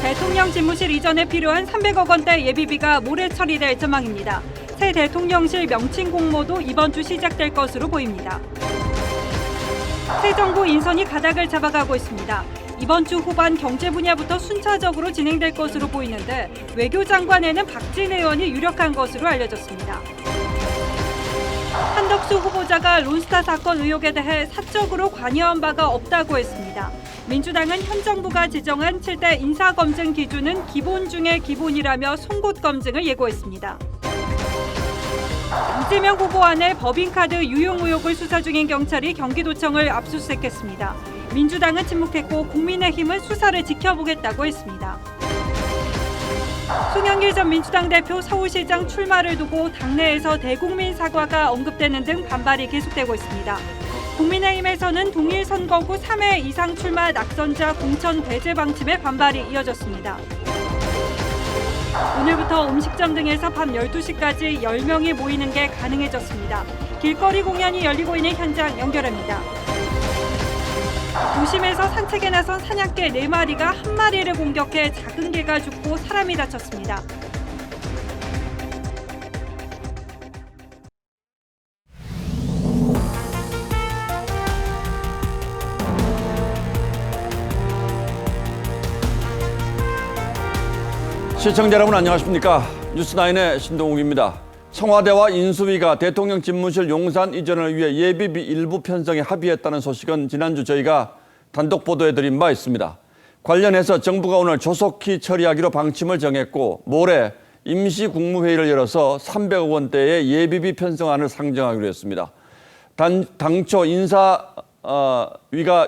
대통령 집무실 이전에 필요한 300억 원대 예비비가 모레 처리될 전망입니다. 새 대통령실 명칭 공모도 이번 주 시작될 것으로 보입니다. 새 정부 인선이 가닥을 잡아가고 있습니다. 이번 주 후반 경제 분야부터 순차적으로 진행될 것으로 보이는데 외교장관에는 박진 의원이 유력한 것으로 알려졌습니다. 한덕수 후보자가 론스타 사건 의혹에 대해 사적으로 관여한 바가 없다고 했습니다. 민주당은 현 정부가 지정한 7대 인사검증 기준은 기본 중의 기본이라며 송곳 검증을 예고했습니다. 이재명 후보 안에 법인카드 유용 의혹을 수사 중인 경찰이 경기도청을 압수수색했습니다. 민주당은 침묵했고 국민의힘은 수사를 지켜보겠다고 했습니다. 송영길 전 민주당 대표 서울시장 출마를 두고 당내에서 대국민 사과가 언급되는 등 반발이 계속되고 있습니다. 국민의힘에서는 동일 선거구 3회 이상 출마 낙선자 공천 배제 방침에 반발이 이어졌습니다. 오늘부터 음식점 등에서 밤 12시까지 10명이 모이는 게 가능해졌습니다. 길거리 공연이 열리고 있는 현장 연결합니다. 도심에서 산책에 나선 사냥개 4마리가 한 마리를 공격해 작은 개가 죽고 사람이 다쳤습니다. 시청자 여러분 안녕하십니까? 뉴스9의 신동욱입니다. 청와대와 인수위가 대통령 집무실 용산 이전을 위해 예비비 일부 편성에 합의했다는 소식은 지난주 저희가 단독 보도해드린 바 있습니다. 관련해서 정부가 오늘 조속히 처리하기로 방침을 정했고 모레 임시국무회의를 열어서 300억 원대의 예비비 편성안을 상정하기로 했습니다. 당초 인사위가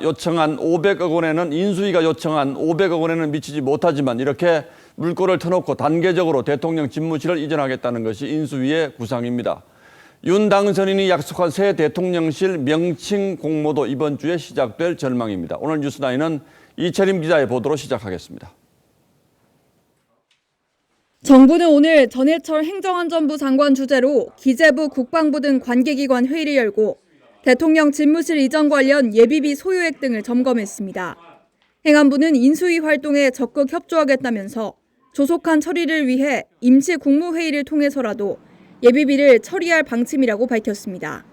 요청한 500억 원에는 인수위가 요청한 500억 원에는 미치지 못하지만 이렇게 물꼬를 터놓고 단계적으로 대통령 집무실을 이전하겠다는 것이 인수위의 구상입니다. 윤 당선인이 약속한 새 대통령실 명칭 공모도 이번 주에 시작될 전망입니다. 오늘 뉴스9는 이채림 기자의 보도로 시작하겠습니다. 정부는 오늘 전해철 행정안전부 장관 주재로 기재부, 국방부 등 관계기관 회의를 열고 대통령 집무실 이전 관련 예비비 소요액 등을 점검했습니다. 행안부는 인수위 활동에 적극 협조하겠다면서 조속한 처리를 위해 임시 국무회의를 통해서라도 예비비를 처리할 방침이라고 밝혔습니다.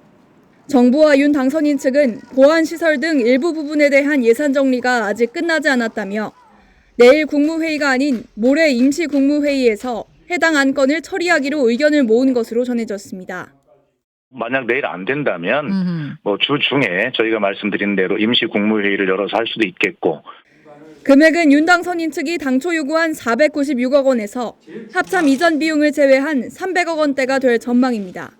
정부와 윤 당선인 측은 보안시설 등 일부 부분에 대한 예산 정리가 아직 끝나지 않았다며 내일 국무회의가 아닌 모레 임시 국무회의에서 해당 안건을 처리하기로 의견을 모은 것으로 전해졌습니다. 만약 내일 안 된다면 주 중에 저희가 말씀드린 대로 임시 국무회의를 열어서 할 수도 있겠고. 금액은 윤 당선인 측이 당초 요구한 496억 원에서 합참 이전 비용을 제외한 300억 원대가 될 전망입니다.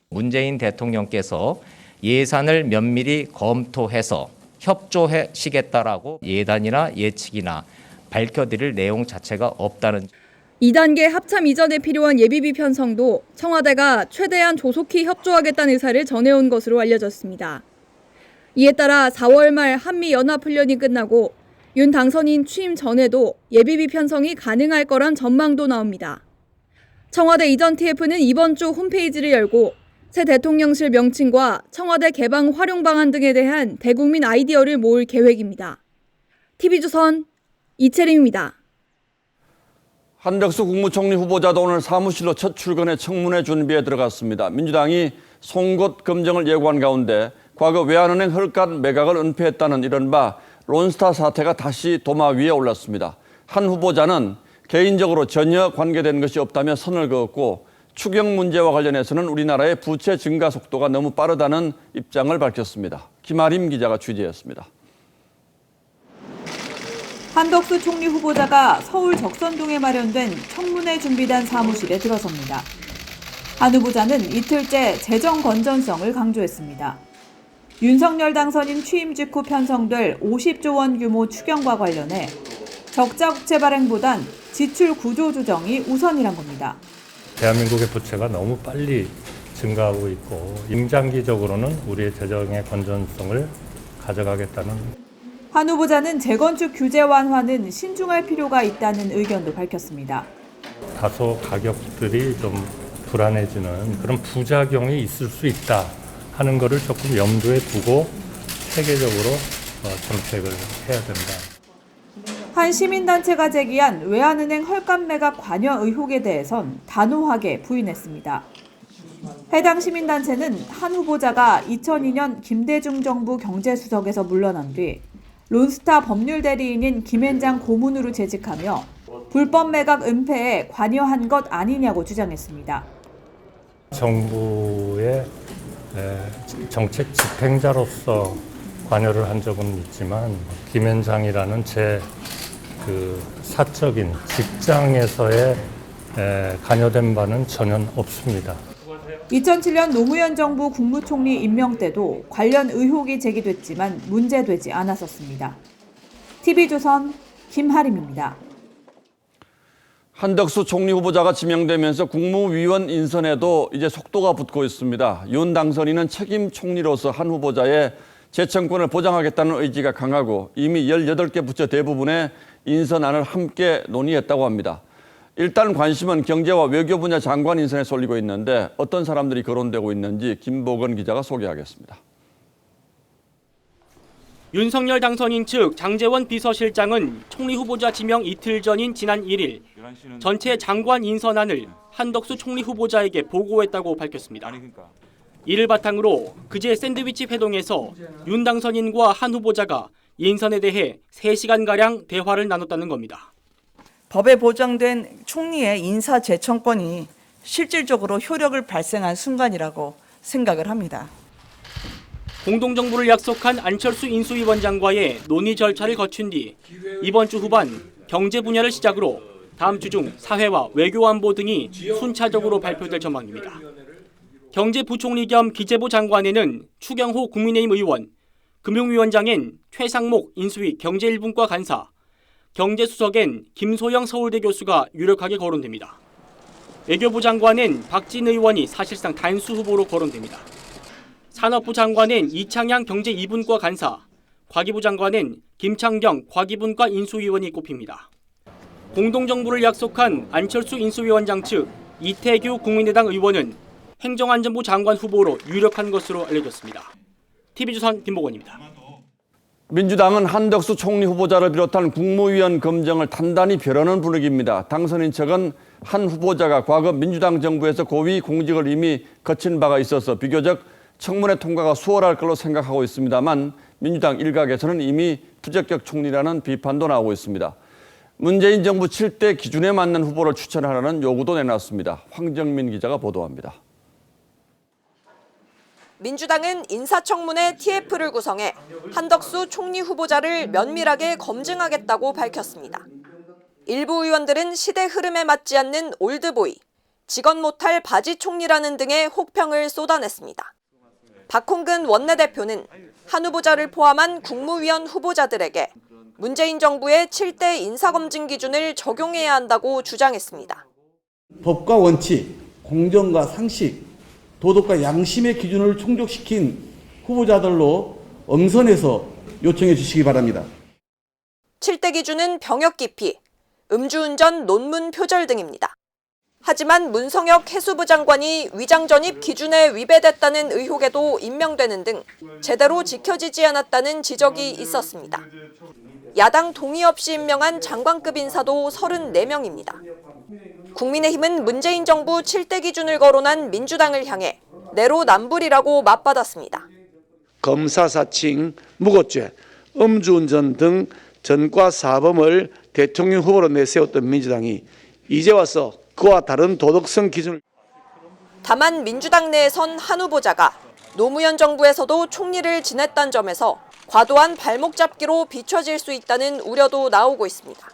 문재인 대통령께서 예산을 면밀히 검토해서 협조하시겠다라고 예단이나 예측이나 밝혀드릴 내용 자체가 없다는. 2단계 합참 이전에 필요한 예비비 편성도 청와대가 최대한 조속히 협조하겠다는 의사를 전해온 것으로 알려졌습니다. 이에 따라 4월 말 한미연합훈련이 끝나고 윤 당선인 취임 전에도 예비비 편성이 가능할 거란 전망도 나옵니다. 청와대 이전 TF는 이번 주 홈페이지를 열고 새 대통령실 명칭과 청와대 개방 활용 방안 등에 대한 대국민 아이디어를 모을 계획입니다. TV조선 이채림입니다. 한덕수 국무총리 후보자도 오늘 사무실로 첫 출근해 청문회 준비에 들어갔습니다. 민주당이 송곳 검증을 예고한 가운데 과거 외환은행 헐값 매각을 은폐했다는 이른바 론스타 사태가 다시 도마 위에 올랐습니다. 한 후보자는 개인적으로 전혀 관계된 것이 없다며 선을 그었고 추경 문제와 관련해서는 우리나라의 부채 증가 속도가 너무 빠르다는 입장을 밝혔습니다. 김아림 기자가 취재했습니다. 한덕수 총리 후보자가 서울 적선동에 마련된 청문회 준비단 사무실에 들어섭니다. 한 후보자는 이틀째 재정 건전성을 강조했습니다. 윤석열 당선인 취임 직후 편성될 50조 원 규모 추경과 관련해 적자 국채 발행보단 지출 구조 조정이 우선이란 겁니다. 대한민국의 부채가 너무 빨리 증가하고 있고 중장기적으로는 우리의 재정의 건전성을 가져가겠다는. 한 후보자는 재건축 규제 완화는 신중할 필요가 있다는 의견도 밝혔습니다. 다소 가격들이 좀 불안해지는 그런 부작용이 있을 수 있다 하는 것을 조금 염두에 두고 체계적으로 정책을 해야 된다. 한 시민단체가 제기한 외환은행 헐값 매각 관여 의혹에 대해선 단호하게 부인했습니다. 해당 시민단체는 한 후보자가 2002년 김대중 정부 경제수석에서 물러난 뒤 론스타 법률 대리인인 김앤장 고문으로 재직하며 불법 매각 은폐에 관여한 것 아니냐고 주장했습니다. 정부의 정책 집행자로서 관여를 한 적은 있지만 김앤장이라는 제 사적인 직장에서의 관여된 바는 전혀 없습니다. 2007년 노무현 정부 국무총리 임명 때도 관련 의혹이 제기됐지만 문제되지 않았었습니다. TV조선 김하림입니다. 한덕수 총리 후보자가 지명되면서 국무위원 인선에도 이제 속도가 붙고 있습니다. 윤 당선인은 책임 총리로서 한 후보자의 재청권을 보장하겠다는 의지가 강하고 이미 18개 부처 대부분의 인선안을 함께 논의했다고 합니다. 일단 관심은 경제와 외교 분야 장관 인선에 쏠리고 있는데 어떤 사람들이 거론되고 있는지 김보건 기자가 소개하겠습니다. 윤석열 당선인 측 장제원 비서실장은 총리 후보자 지명 이틀 전인 지난 1일 전체 장관 인선안을 한덕수 총리 후보자에게 보고했다고 밝혔습니다. 이를 바탕으로 그제 샌드위치 회동에서 윤 당선인과 한 후보자가 인선에 대해 3시간가량 대화를 나눴다는 겁니다. 법에 보장된 총리의 인사 재청권이 실질적으로 효력을 발생한 순간이라고 생각을 합니다. 공동정부를 약속한 안철수 인수위원장과의 논의 절차를 거친 뒤 이번 주 후반 경제 분야를 시작으로 다음 주 중 사회와 외교 안보 등이 순차적으로 발표될 전망입니다. 경제부총리 겸 기재부 장관에는 추경호 국민의힘 의원, 금융위원장엔 최상목 인수위 경제1분과 간사, 경제수석엔 김소영 서울대 교수가 유력하게 거론됩니다. 외교부 장관엔 박진 의원이 사실상 단수 후보로 거론됩니다. 산업부 장관엔 이창양 경제2분과 간사, 과기부 장관엔 김창경 과기분과 인수위원이 꼽힙니다. 공동정부를 약속한 안철수 인수위원장 측 이태규 국민의당 의원은 행정안전부 장관 후보로 유력한 것으로 알려졌습니다. TV조선 김보건입니다. 민주당은 한덕수 총리 후보자를 비롯한 국무위원 검증을 단단히 벼르는 분위기입니다. 당선인 측은 한 후보자가 과거 민주당 정부에서 고위 공직을 이미 거친 바가 있어서 비교적 청문회 통과가 수월할 걸로 생각하고 있습니다만 민주당 일각에서는 이미 부적격 총리라는 비판도 나오고 있습니다. 문재인 정부 7대 기준에 맞는 후보를 추천하라는 요구도 내놨습니다. 황정민 기자가 보도합니다. 민주당은 인사청문회 TF를 구성해 한덕수 총리 후보자를 면밀하게 검증하겠다고 밝혔습니다. 일부 의원들은 시대 흐름에 맞지 않는 올드보이, 직언 못할 바지 총리라는 등의 혹평을 쏟아냈습니다. 박홍근 원내대표는 한 후보자를 포함한 국무위원 후보자들에게 문재인 정부의 7대 인사검증 기준을 적용해야 한다고 주장했습니다. 법과 원칙, 공정과 상식, 도덕과 양심의 기준을 충족시킨 후보자들로 엄선해서 요청해 주시기 바랍니다. 7대 기준은 병역 기피, 음주운전 논문 표절 등입니다. 하지만 문성혁 해수부 장관이 위장 전입 기준에 위배됐다는 의혹에도 임명되는 등 제대로 지켜지지 않았다는 지적이 있었습니다. 야당 동의 없이 임명한 장관급 인사도 34명입니다. 국민의힘은 문재인 정부 7대 기준을 거론한 민주당을 향해 내로남불이라고 맞받았습니다. 검사 사칭, 무고죄, 음주운전 등 전과 사범을 대통령 후보로 내세웠던 민주당이 이제 와서 그와 다른 도덕성 기준을. 다만 민주당 내에선 한 후보자가 노무현 정부에서도 총리를 지냈다는 점에서 과도한 발목 잡기로 비춰질 수 있다는 우려도 나오고 있습니다.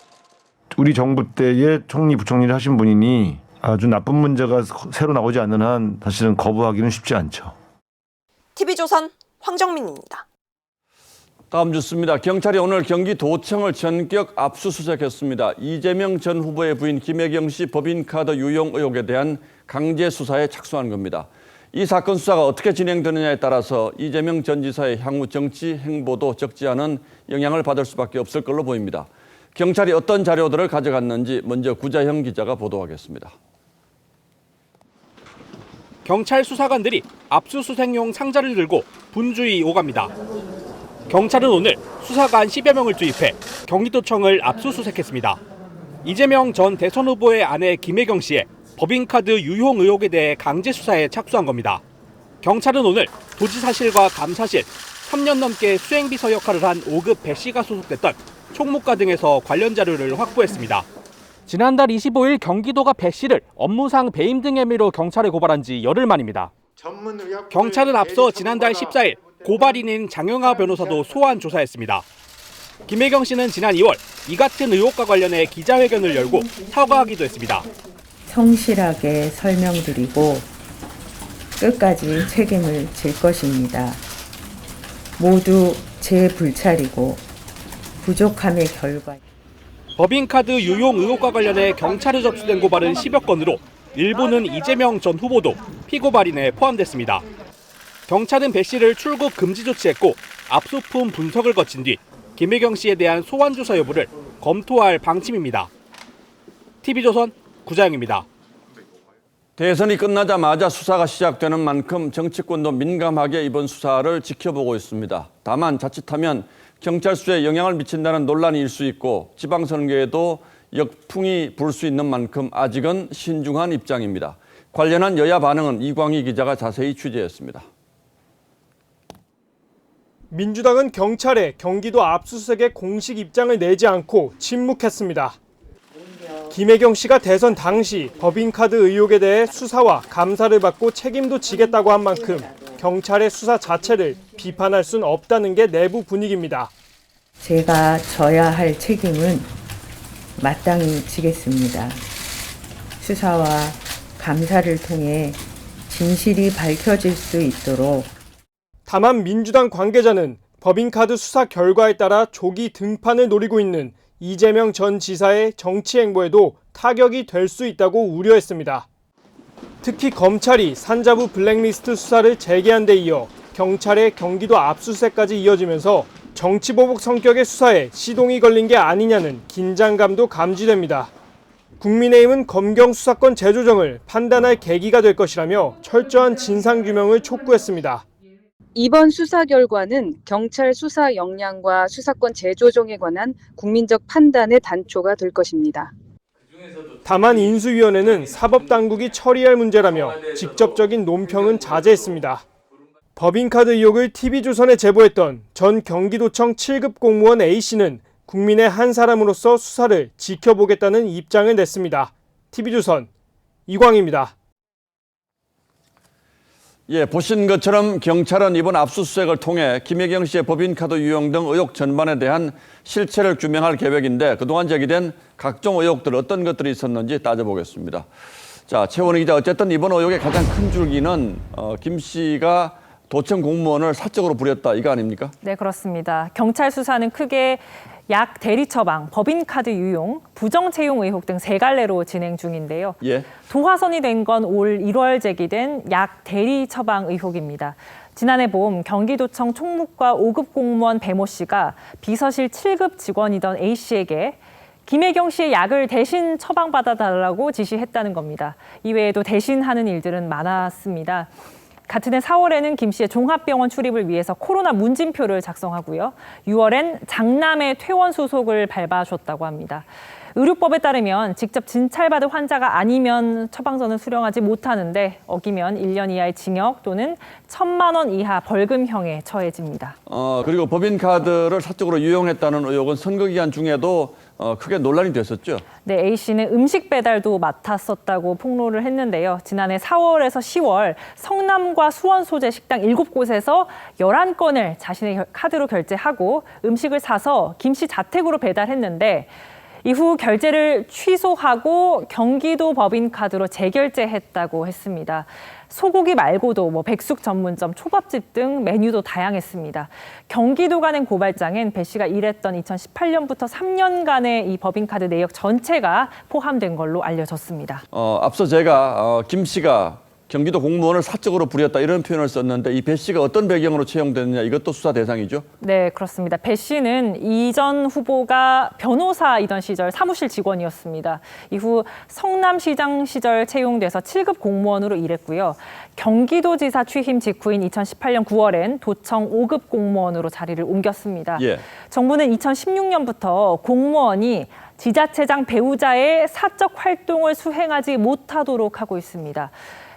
우리 정부 때에 총리, 부총리를 하신 분이니 아주 나쁜 문제가 새로 나오지 않는 한 사실은 거부하기는 쉽지 않죠. TV조선 황정민입니다. 다음 뉴스입니다. 경찰이 오늘 경기도청을 전격 압수수색했습니다. 이재명 전 후보의 부인 김혜경 씨 법인카드 유용 의혹에 대한 강제 수사에 착수한 겁니다. 이 사건 수사가 어떻게 진행되느냐에 따라서 이재명 전 지사의 향후 정치 행보도 적지 않은 영향을 받을 수밖에 없을 걸로 보입니다. 경찰이 어떤 자료들을 가져갔는지 먼저 구자형 기자가 보도하겠습니다. 경찰 수사관들이 압수수색용 상자를 들고 분주히 오갑니다. 경찰은 오늘 수사관 10여 명을 투입해 경기도청을 압수수색했습니다. 이재명 전 대선 후보의 아내 김혜경 씨의 법인카드 유용 의혹에 대해 강제 수사에 착수한 겁니다. 경찰은 오늘 도지사실과 감사실, 3년 넘게 수행비서 역할을 한 5급 배 씨가 소속됐던 총무과 등에서 관련 자료를 확보했습니다. 지난달 25일 경기도가 배 씨를 업무상 배임 등 혐의로 경찰에 고발한 지 열흘 만입니다. 경찰은 앞서 지난달 14일 고발인인 장영하 변호사도 소환 조사했습니다. 김혜경 씨는 지난 2월 이 같은 의혹과 관련해 기자회견을 열고 사과하기도 했습니다. 성실하게 설명드리고 끝까지 책임을 질 것입니다. 모두 제 불찰이고 부족함의 결과. 법인카드 유용 의혹과 관련해 경찰에 접수된 고발은 10여 건으로 일부는 이재명 전 후보도 피고발인에 포함됐습니다. 경찰은 배 씨를 출국 금지 조치했고 압수품 분석을 거친 뒤 김혜경 씨에 대한 소환 조사 여부를 검토할 방침입니다. TV조선 구자영입니다. 대선이 끝나자마자 수사가 시작되는 만큼 정치권도 민감하게 이번 수사를 지켜보고 있습니다. 다만 자칫하면 경찰 수사에 영향을 미친다는 논란이 일 수 있고 지방선거에도 역풍이 불 수 있는 만큼 아직은 신중한 입장입니다. 관련한 여야 반응은 이광희 기자가 자세히 취재했습니다. 민주당은 경찰에 경기도 압수수색에 공식 입장을 내지 않고 침묵했습니다. 김혜경 씨가 대선 당시 법인카드 의혹에 대해 수사와 감사를 받고 책임도 지겠다고 한 만큼 경찰의 수사 자체를 비판할 순 없다는 게 내부 분위기입니다. 제가 져야 할 책임은 마땅히 지겠습니다. 수사와 감사를 통해 진실이 밝혀질 수 있도록. 다만 민주당 관계자는 법인카드 수사 결과에 따라 조기 등판을 노리고 있는 이재명 전 지사의 정치 행보에도 타격이 될 수 있다고 우려했습니다. 특히 검찰이 산자부 블랙리스트 수사를 재개한 데 이어 경찰의 경기도 압수수색까지 이어지면서 정치보복 성격의 수사에 시동이 걸린 게 아니냐는 긴장감도 감지됩니다. 국민의힘은 검경 수사권 재조정을 판단할 계기가 될 것이라며 철저한 진상규명을 촉구했습니다. 이번 수사 결과는 경찰 수사 역량과 수사권 재조정에 관한 국민적 판단의 단초가 될 것입니다. 다만 인수위원회는 사법당국이 처리할 문제라며 직접적인 논평은 자제했습니다. 법인카드 의혹을 TV조선에 제보했던 전 경기도청 7급 공무원 A씨는 국민의 한 사람으로서 수사를 지켜보겠다는 입장을 냈습니다. TV조선 이광희입니다. 예, 보신 것처럼 경찰은 이번 압수수색을 통해 김혜경 씨의 법인카드 유용 등 의혹 전반에 대한 실체를 규명할 계획인데 그동안 제기된 각종 의혹들 어떤 것들이 있었는지 따져보겠습니다. 자, 최원희 기자, 어쨌든 이번 의혹의 가장 큰 줄기는 김 씨가 도청 공무원을 사적으로 부렸다 이거 아닙니까? 네, 그렇습니다. 경찰 수사는 크게 약 대리 처방, 법인카드 유용, 부정 채용 의혹 등 세 갈래로 진행 중인데요. 예. 도화선이 된 건 올 1월 제기된 약 대리 처방 의혹입니다. 지난해 봄 경기도청 총무과 5급 공무원 배모 씨가 비서실 7급 직원이던 A 씨에게 김혜경 씨의 약을 대신 처방받아달라고 지시했다는 겁니다. 이외에도 대신하는 일들은 많았습니다. 같은 해 4월에는 김 씨의 종합병원 출입을 위해서 코로나 문진표를 작성하고요. 6월엔 장남의 퇴원 수속을 밟아줬다고 합니다. 의료법에 따르면 직접 진찰받은 환자가 아니면 처방전을 수령하지 못하는데 어기면 1년 이하의 징역 또는 1,000만 원 이하 벌금형에 처해집니다. 그리고 법인카드를 사적으로 유용했다는 의혹은 선거기간 중에도 크게 논란이 됐었죠. 네, A씨는 음식 배달도 맡았었다고 폭로를 했는데요. 지난해 4월에서 10월 성남과 수원 소재 식당 7곳에서 11건을 자신의 카드로 결제하고 음식을 사서 김 씨 자택으로 배달했는데 이후 결제를 취소하고 경기도 법인카드로 재결제했다고 했습니다. 소고기 말고도 백숙 전문점, 초밥집 등 메뉴도 다양했습니다. 경기도가 낸 고발장엔 배 씨가 일했던 2018년부터 3년간의 이 법인카드 내역 전체가 포함된 걸로 알려졌습니다. 앞서 제가 김 씨가 경기도 공무원을 사적으로 부렸다 이런 표현을 썼는데 이 배 씨가 어떤 배경으로 채용됐느냐 이것도 수사 대상이죠? 네, 그렇습니다. 배 씨는 이전 후보가 변호사이던 시절 사무실 직원이었습니다. 이후 성남시장 시절 채용돼서 7급 공무원으로 일했고요. 경기도지사 취임 직후인 2018년 9월엔 도청 5급 공무원으로 자리를 옮겼습니다. 예. 정부는 2016년부터 공무원이 지자체장 배우자의 사적 활동을 수행하지 못하도록 하고 있습니다.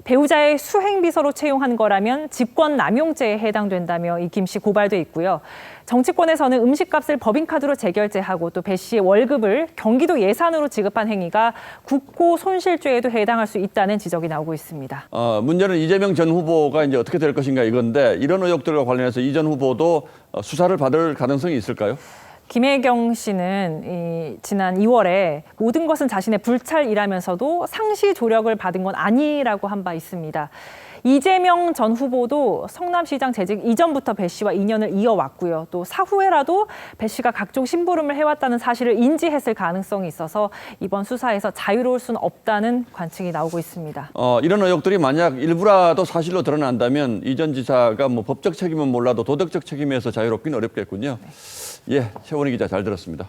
배우자의 수행비서로 채용한 거라면 직권남용죄에 해당된다며 이 김 씨 고발돼 있고요. 정치권에서는 음식값을 법인카드로 재결제하고 또 배 씨의 월급을 경기도 예산으로 지급한 행위가 국고 손실죄에도 해당할 수 있다는 지적이 나오고 있습니다. 문제는 이재명 전 후보가 이제 어떻게 될 것인가 이건데 이런 의혹들과 관련해서 이 전 후보도 수사를 받을 가능성이 있을까요? 김혜경 씨는 지난 2월에 모든 것은 자신의 불찰이라면서도 상시 조력을 받은 건 아니라고 한 바 있습니다. 이재명 전 후보도 성남시장 재직 이전부터 배 씨와 인연을 이어왔고요. 또 사후에라도 배 씨가 각종 심부름을 해왔다는 사실을 인지했을 가능성이 있어서 이번 수사에서 자유로울 수는 없다는 관측이 나오고 있습니다. 이런 의혹들이 만약 일부라도 사실로 드러난다면 이 전 지사가 뭐 법적 책임은 몰라도 도덕적 책임에서 자유롭기는 어렵겠군요. 예, 최원희 기자 잘 들었습니다.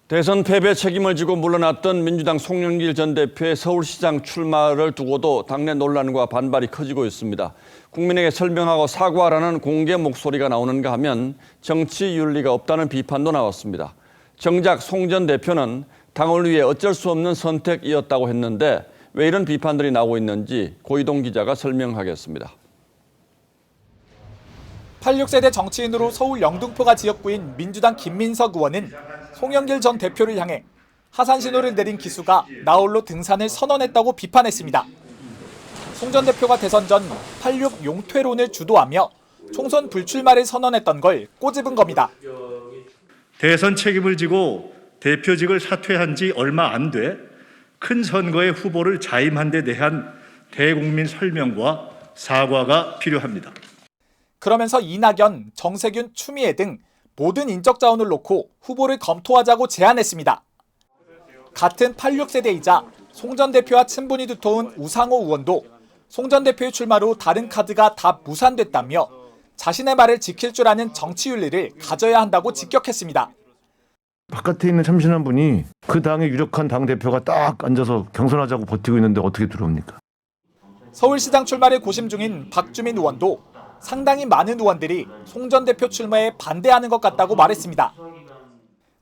대선 패배 책임을 지고 물러났던 민주당 송영길 전 대표의 서울시장 출마를 두고도 당내 논란과 반발이 커지고 있습니다. 국민에게 설명하고 사과하라는 공개 목소리가 나오는가 하면 정치 윤리가 없다는 비판도 나왔습니다. 정작 송 전 대표는 당을 위해 어쩔 수 없는 선택이었다고 했는데 왜 이런 비판들이 나오고 있는지 고이동 기자가 설명하겠습니다. 86세대 정치인으로 서울 영등포가 지역구인 민주당 김민석 의원은 송영길 전 대표를 향해 하산 신호를 내린 기수가 나홀로 등산을 선언했다고 비판했습니다. 송 전 대표가 대선 전 86 용퇴론을 주도하며 총선 불출마를 선언했던 걸 꼬집은 겁니다. 대선 책임을 지고 대표직을 사퇴한 지 얼마 안 돼 큰 선거에 후보를 자임한 데 대한 대국민 설명과 사과가 필요합니다. 그러면서 이낙연, 정세균, 추미애 등 모든 인적 자원을 놓고 후보를 검토하자고 제안했습니다. 같은 86세대이자 송 전 대표와 친분이 두터운 우상호 의원도 송 전 대표의 출마로 다른 카드가 다 무산됐다며 자신의 말을 지킬 줄 아는 정치 윤리를 가져야 한다고 직격했습니다. 바깥에 있는 참신한 분이 그 당의 유력한 당대표가 딱 앉아서 경선하자고 버티고 있는데 어떻게 들어옵니까? 서울시장 출마를 고심 중인 박주민 의원도 상당히 많은 의원들이 송 전 대표 출마에 반대하는 것 같다고 말했습니다.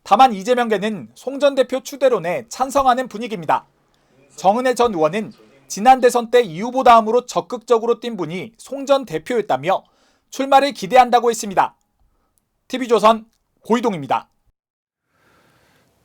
다만 이재명계는 송 전 대표 추대론에 찬성하는 분위기입니다. 정은혜 전 의원은 지난 대선 때 이 후보 다음으로 적극적으로 뛴 분이 송 전 대표였다며 출마를 기대한다고 했습니다. TV조선 고이동입니다.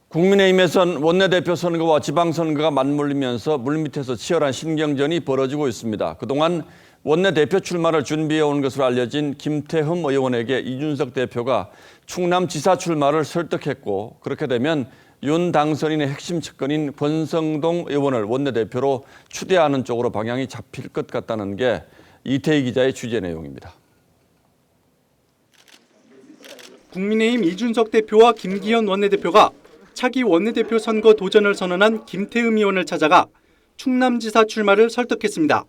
국민의힘에선 원내대표 선거와 지방선거가 맞물리면서 물밑에서 치열한 신경전이 벌어지고 있습니다. 그동안 원내대표 출마를 준비해온 것으로 알려진 김태흠 의원에게 이준석 대표가 충남지사 출마를 설득했고 그렇게 되면 윤 당선인의 핵심 측근인 권성동 의원을 원내대표로 추대하는 쪽으로 방향이 잡힐 것 같다는 게 이태희 기자의 취재 내용입니다. 국민의힘 이준석 대표와 김기현 원내대표가 차기 원내대표 선거 도전을 선언한 김태흠 의원을 찾아가 충남지사 출마를 설득했습니다.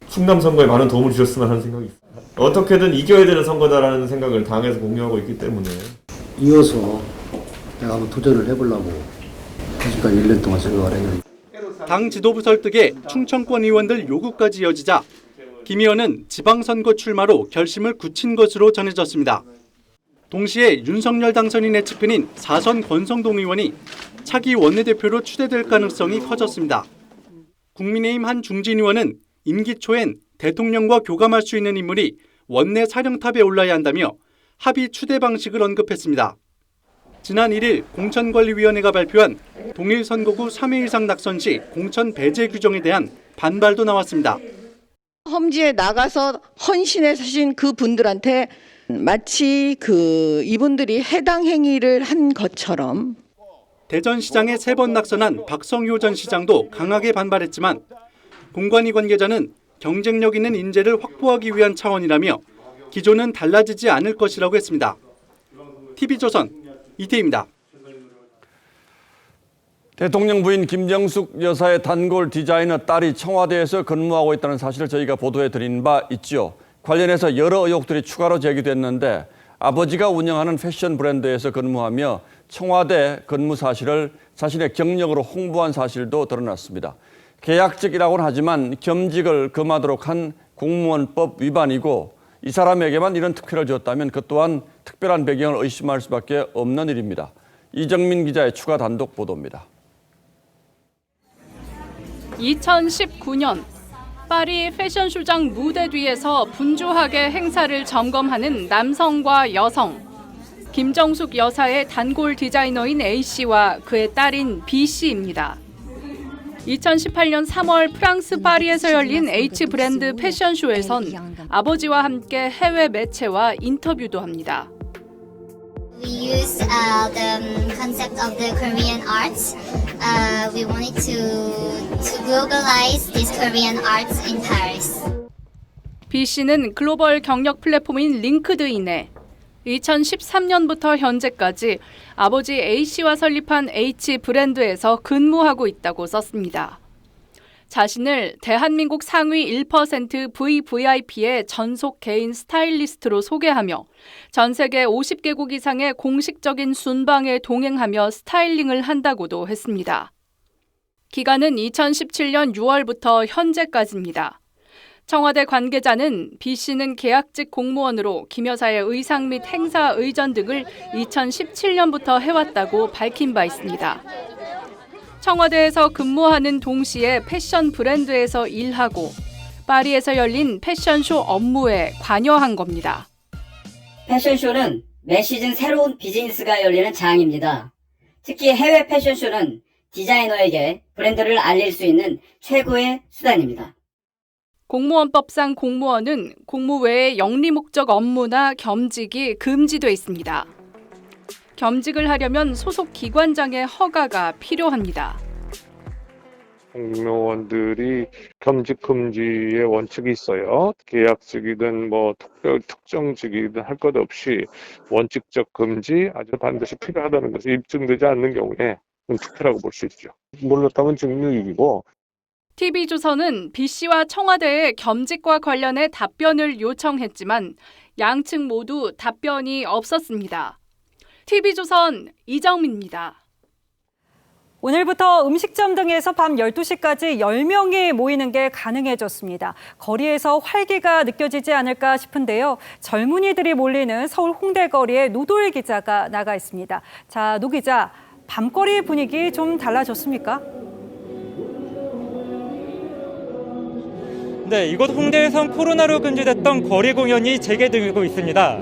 충남 선거에 많은 도움을 주셨으면 하는 생각이 있습니다. 어떻게든 이겨야 되는 선거다라는 생각을 당에서 공유하고 있기 때문에 이어서 내가 한번 도전을 해보려고 지금까지 1년 동안 생각을 했는데 당 지도부 설득에 충청권 의원들 요구까지 이어지자 김 의원은 지방선거 출마로 결심을 굳힌 것으로 전해졌습니다. 동시에 윤석열 당선인의 측근인 4선 권성동 의원이 차기 원내대표로 추대될 가능성이 커졌습니다. 국민의힘 한 중진 의원은 임기 초엔 대통령과 교감할 수 있는 인물이 원내 사령탑에 올라야 한다며 합의 추대 방식을 언급했습니다. 지난 1일 공천관리위원회가 발표한 동일 선거구 3회 이상 낙선 시 공천 배제 규정에 대한 반발도 나왔습니다. 험지에 나가서 헌신하신 그 분들한테 마치 이분들이 해당 행위를 한 것처럼 대전시장에 3번 낙선한 박성효 전 시장도 강하게 반발했지만 공관위 관계자는 경쟁력 있는 인재를 확보하기 위한 차원이라며 기조는 달라지지 않을 것이라고 했습니다. TV조선 이태희입니다. 대통령 부인 김정숙 여사의 단골 디자이너 딸이 청와대에서 근무하고 있다는 사실을 저희가 보도해 드린 바 있죠. 관련해서 여러 의혹들이 추가로 제기됐는데 아버지가 운영하는 패션 브랜드에서 근무하며 청와대 근무 사실을 자신의 경력으로 홍보한 사실도 드러났습니다. 계약직이라고는 하지만 겸직을 금하도록 한 공무원법 위반이고 이 사람에게만 이런 특혜를 줬다면 그 또한 특별한 배경을 의심할 수밖에 없는 일입니다. 이정민 기자의 추가 단독 보도입니다. 2019년 파리 패션쇼장 무대 뒤에서 분주하게 행사를 점검하는 남성과 여성. 김정숙 여사의 단골 디자이너인 A씨와 그의 딸인 B씨입니다. 2018년 3월 프랑스 파리에서 열린 H 브랜드 패션쇼에선 아버지와 함께 해외 매체와 인터뷰도 합니다. We used the concept of the Korean arts. We wanted to globalize this Korean arts in Paris. B씨는 글로벌 경력 플랫폼인 링크드인에 2013년부터 현재까지 아버지 A씨와 설립한 H 브랜드에서 근무하고 있다고 썼습니다. 자신을 대한민국 상위 1% VVIP의 전속 개인 스타일리스트로 소개하며 전 세계 50개국 이상의 공식적인 순방에 동행하며 스타일링을 한다고도 했습니다. 기간은 2017년 6월부터 현재까지입니다. 청와대 관계자는 B씨는 계약직 공무원으로 김 여사의 의상 및 행사 의전 등을 2017년부터 해왔다고 밝힌 바 있습니다. 청와대에서 근무하는 동시에 패션 브랜드에서 일하고 파리에서 열린 패션쇼 업무에 관여한 겁니다. 패션쇼는 매 시즌 새로운 비즈니스가 열리는 장입니다. 특히 해외 패션쇼는 디자이너에게 브랜드를 알릴 수 있는 최고의 수단입니다. 공무원법상 공무원은 공무 외의 영리 목적 업무나 겸직이 금지돼 있습니다. 겸직을 하려면 소속 기관장의 허가가 필요합니다. 공무원들이 겸직 금지의 원칙이 있어요. 계약직이든 특정직이든 할 것 없이 원칙적 금지 아주 반드시 필요하다는 것이 입증되지 않는 경우에 특혜라고 볼 수 있죠. 몰랐다면 증명이고. TV조선은 B씨와 청와대에 겸직과 관련해 답변을 요청했지만 양측 모두 답변이 없었습니다. TV조선 이정민입니다. 오늘부터 음식점 등에서 밤 12시까지 10명이 모이는 게 가능해졌습니다. 거리에서 활기가 느껴지지 않을까 싶은데요. 젊은이들이 몰리는 서울 홍대 거리에 노도일 기자가 나가 있습니다. 자, 노 기자, 밤거리 분위기 좀 달라졌습니까? 네, 이곳 홍대에선 코로나로 금지됐던 거리 공연이 재개되고 있습니다.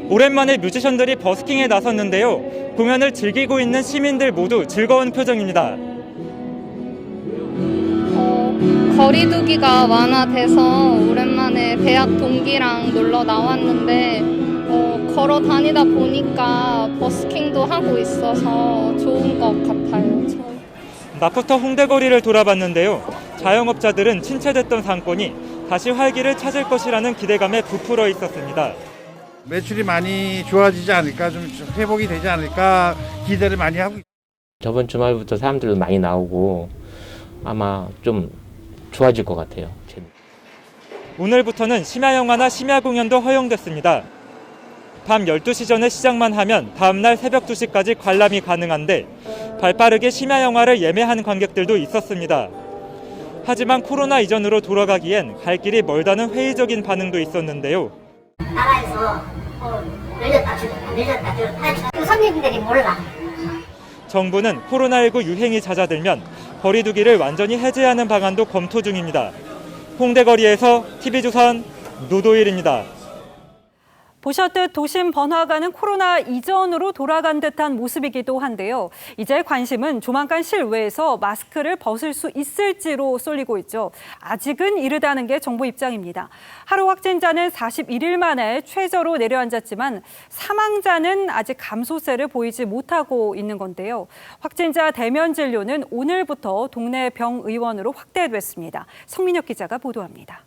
오랜만에 뮤지션들이 버스킹에 나섰는데요. 공연을 즐기고 있는 시민들 모두 즐거운 표정입니다. 거리두기가 완화돼서 오랜만에 대학 동기랑 놀러 나왔는데 걸어 다니다 보니까 버스킹도 하고 있어서 좋은 것 같아요. 낮부터 홍대 거리를 돌아봤는데요. 자영업자들은 침체됐던 상권이 다시 활기를 찾을 것이라는 기대감에 부풀어 있었습니다. 매출이 많이 좋아지지 않을까, 좀 회복이 되지 않을까 기대를 많이 하고 있습니다. 저번 주말부터 사람들도 많이 나오고 아마 좀 좋아질 것 같아요. 오늘부터는 심야 영화나 심야 공연도 허용됐습니다. 밤 12시 전에 시작만 하면 다음날 새벽 2시까지 관람이 가능한데 발빠르게 심야 영화를 예매한 관객들도 있었습니다. 하지만 코로나 이전으로 돌아가기엔 갈 길이 멀다는 회의적인 반응도 있었는데요. 나라에서 늘렸다 줄였다 손님들이 몰라. 정부는 코로나19 유행이 잦아들면 거리두기를 완전히 해제하는 방안도 검토 중입니다. 홍대 거리에서 TV조선 노도일입니다. 보셨듯 도심 번화가는 코로나 이전으로 돌아간 듯한 모습이기도 한데요. 이제 관심은 조만간 실외에서 마스크를 벗을 수 있을지로 쏠리고 있죠. 아직은 이르다는 게 정부 입장입니다. 하루 확진자는 41일 만에 최저로 내려앉았지만 사망자는 아직 감소세를 보이지 못하고 있는 건데요. 확진자 대면 진료는 오늘부터 동네 병의원으로 확대됐습니다. 성민혁 기자가 보도합니다.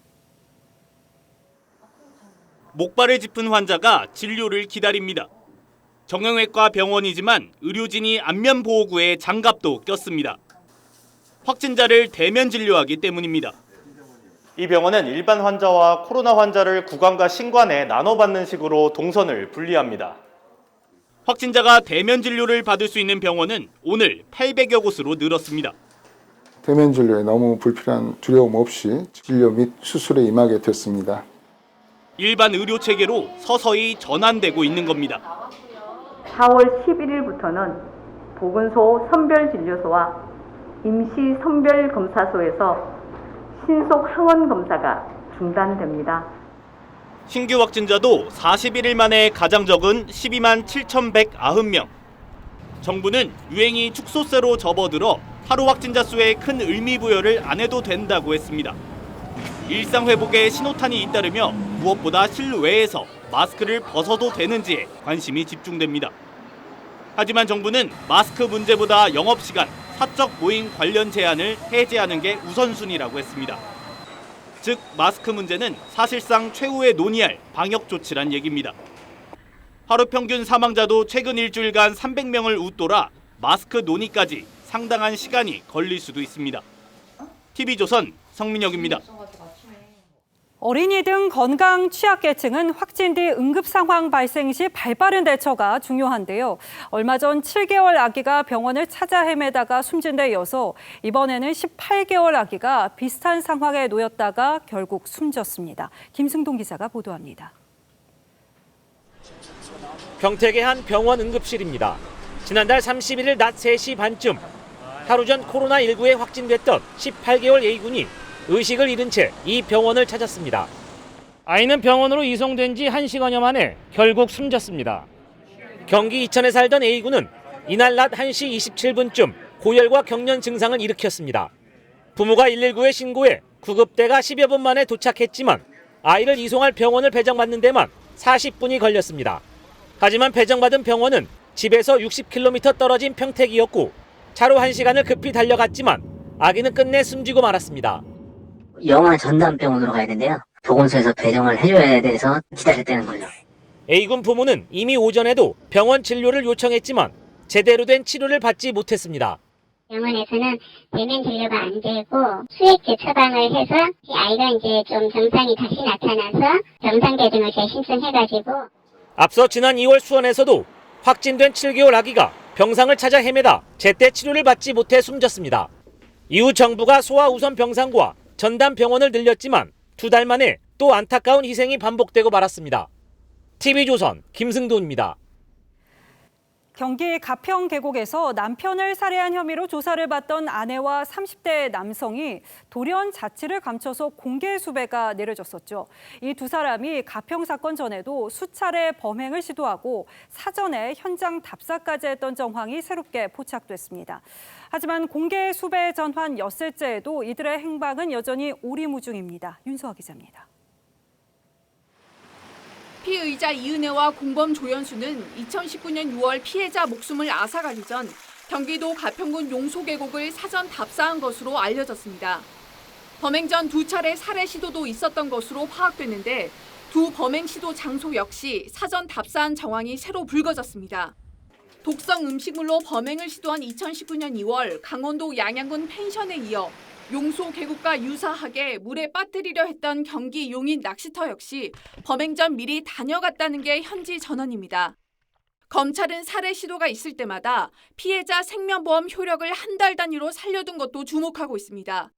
목발을 짚은 환자가 진료를 기다립니다. 정형외과 병원이지만 의료진이 안면보호구에 장갑도 꼈습니다. 확진자를 대면 진료하기 때문입니다. 이 병원은 일반 환자와 코로나 환자를 구강과 신관에 나눠받는 식으로 동선을 분리합니다. 확진자가 대면 진료를 받을 수 있는 병원은 오늘 800여 곳으로 늘었습니다. 대면 진료에 너무 불필요한 두려움 없이 진료 및 수술에 임하게 됐습니다. 일반 의료 체계로 서서히 전환되고 있는 겁니다. 4월 11일부터는 보건소 선별진료소와 임시선별검사소에서 신속 항원 검사가 중단됩니다. 신규 확진자도 41일 만에 가장 적은 12만 7,190명. 정부는 유행이 축소세로 접어들어 하루 확진자 수에 큰 의미 부여를 안 해도 된다고 했습니다. 일상 회복에 신호탄이 잇따르며 무엇보다 실외에서 마스크를 벗어도 되는지에 관심이 집중됩니다. 하지만 정부는 마스크 문제보다 영업시간, 사적 모임 관련 제한을 해제하는 게 우선순위라고 했습니다. 즉 마스크 문제는 사실상 최후에 논의할 방역 조치란 얘기입니다. 하루 평균 사망자도 최근 일주일간 300명을 웃돌아 마스크 논의까지 상당한 시간이 걸릴 수도 있습니다. TV조선 성민혁입니다. 어린이 등 건강 취약계층은 확진 뒤 응급 상황 발생 시 발빠른 대처가 중요한데요. 얼마 전 7개월 아기가 병원을 찾아 헤매다가 숨진 데 이어서 이번에는 18개월 아기가 비슷한 상황에 놓였다가 결국 숨졌습니다. 김승동 기자가 보도합니다. 평택의 한 병원 응급실입니다. 지난달 31일 낮 3시 반쯤 하루 전 코로나19에 확진됐던 18개월 A군이 의식을 잃은 채 이 병원을 찾았습니다. 아이는 병원으로 이송된 지 1시간여 만에 결국 숨졌습니다. 경기 이천에 살던 A군은 이날 낮 1시 27분쯤 고열과 경련 증상을 일으켰습니다. 부모가 119에 신고해 구급대가 10여 분 만에 도착했지만 아이를 이송할 병원을 배정받는 데만 40분이 걸렸습니다. 하지만 배정받은 병원은 집에서 60km 떨어진 평택이었고 차로 1시간을 급히 달려갔지만 아기는 끝내 숨지고 말았습니다. 영화 전담병원으로 가야 되는데요. 보건소에서 배정을 해줘야 돼서 기다렸다는 거죠. A군 부모는 이미 오전에도 병원 진료를 요청했지만 제대로 된 치료를 받지 못했습니다. 병원에서는 대면 진료가 안 되고 수액제 처방을 해서 아이가 이제 좀 증상이 다시 나타나서 병상배정을 재신청해가지고 앞서 지난 2월 수원에서도 확진된 7개월 아기가 병상을 찾아 헤매다 제때 치료를 받지 못해 숨졌습니다. 이후 정부가 소아 우선 병상과 전담 병원을 늘렸지만 2달 만에 또 안타까운 희생이 반복되고 말았습니다. TV조선 김승돈입니다. 경기 가평 계곡에서 남편을 살해한 혐의로 조사를 받던 아내와 30대 남성이 돌연 자취를 감춰서 공개 수배가 내려졌었죠. 이 두 사람이 가평 사건 전에도 수차례 범행을 시도하고 사전에 현장 답사까지 했던 정황이 새롭게 포착됐습니다. 하지만 공개 수배 전환 엿새째에도 이들의 행방은 여전히 오리무중입니다. 윤수아 기자입니다. 피의자 이은혜와 공범 조연수는 2019년 6월 피해자 목숨을 앗아가기 전 경기도 가평군 용소계곡을 사전 답사한 것으로 알려졌습니다. 범행 전 2차례 살해 시도도 있었던 것으로 파악됐는데 두 범행 시도 장소 역시 사전 답사한 정황이 새로 불거졌습니다. 독성 음식물로 범행을 시도한 2019년 2월 강원도 양양군 펜션에 이어 용소 계곡과 유사하게 물에 빠뜨리려 했던 경기 용인 낚시터 역시 범행 전 미리 다녀갔다는 게 현지 전언입니다. 검찰은 살해 시도가 있을 때마다 피해자 생명보험 효력을 한 달 단위로 살려둔 것도 주목하고 있습니다.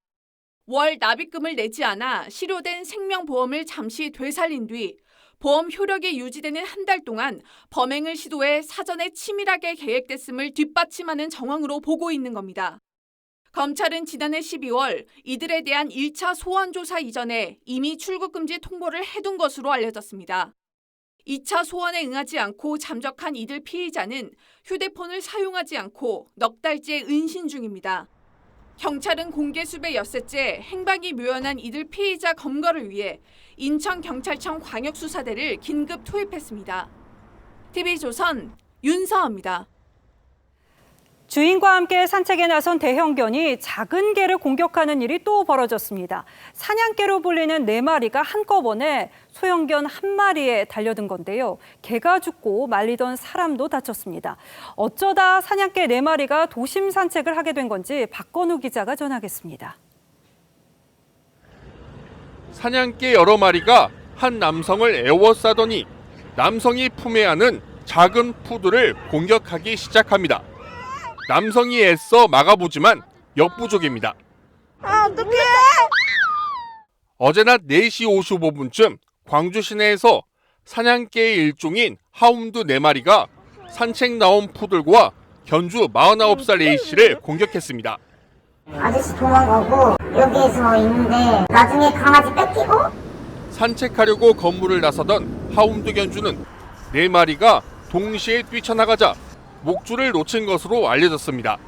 월 납입금을 내지 않아 실효된 생명보험을 잠시 되살린 뒤 보험 효력이 유지되는 한 달 동안 범행을 시도해 사전에 치밀하게 계획됐음을 뒷받침하는 정황으로 보고 있는 겁니다. 검찰은 지난해 12월 이들에 대한 1차 소환 조사 이전에 이미 출국 금지 통보를 해둔 것으로 알려졌습니다. 2차 소환에 응하지 않고 잠적한 이들 피의자는 휴대폰을 사용하지 않고 넉 달째 은신 중입니다. 경찰은 공개 수배 엿새째 행방이 묘연한 이들 피의자 검거를 위해 인천경찰청 광역수사대를 긴급 투입했습니다. TV조선 윤서아입니다. 주인과 함께 산책에 나선 대형견이 작은 개를 공격하는 일이 또 벌어졌습니다. 사냥개로 불리는 4마리가 한꺼번에 소형견 1마리에 달려든 건데요. 개가 죽고 말리던 사람도 다쳤습니다. 어쩌다 사냥개 4마리가 도심 산책을 하게 된 건지 박건우 기자가 전하겠습니다. 사냥개 여러 마리가 한 남성을 에워싸더니 남성이 품에 안은 작은 푸드를 공격하기 시작합니다. 남성이 애써 막아보지만 역부족입니다. 어떡해! 어제 낮 4시 55분쯤 광주 시내에서 사냥개의 일종인 하운드 4마리가 산책 나온 푸들과 견주 49살 A씨를 공격했습니다. 아저씨 도망가고 여기에서 있는데 나중에 강아지 뺏기고 산책하려고 건물을 나서던 하운드 견주는 4마리가 동시에 뛰쳐나가자 목줄을 놓친 것으로 알려졌습니다.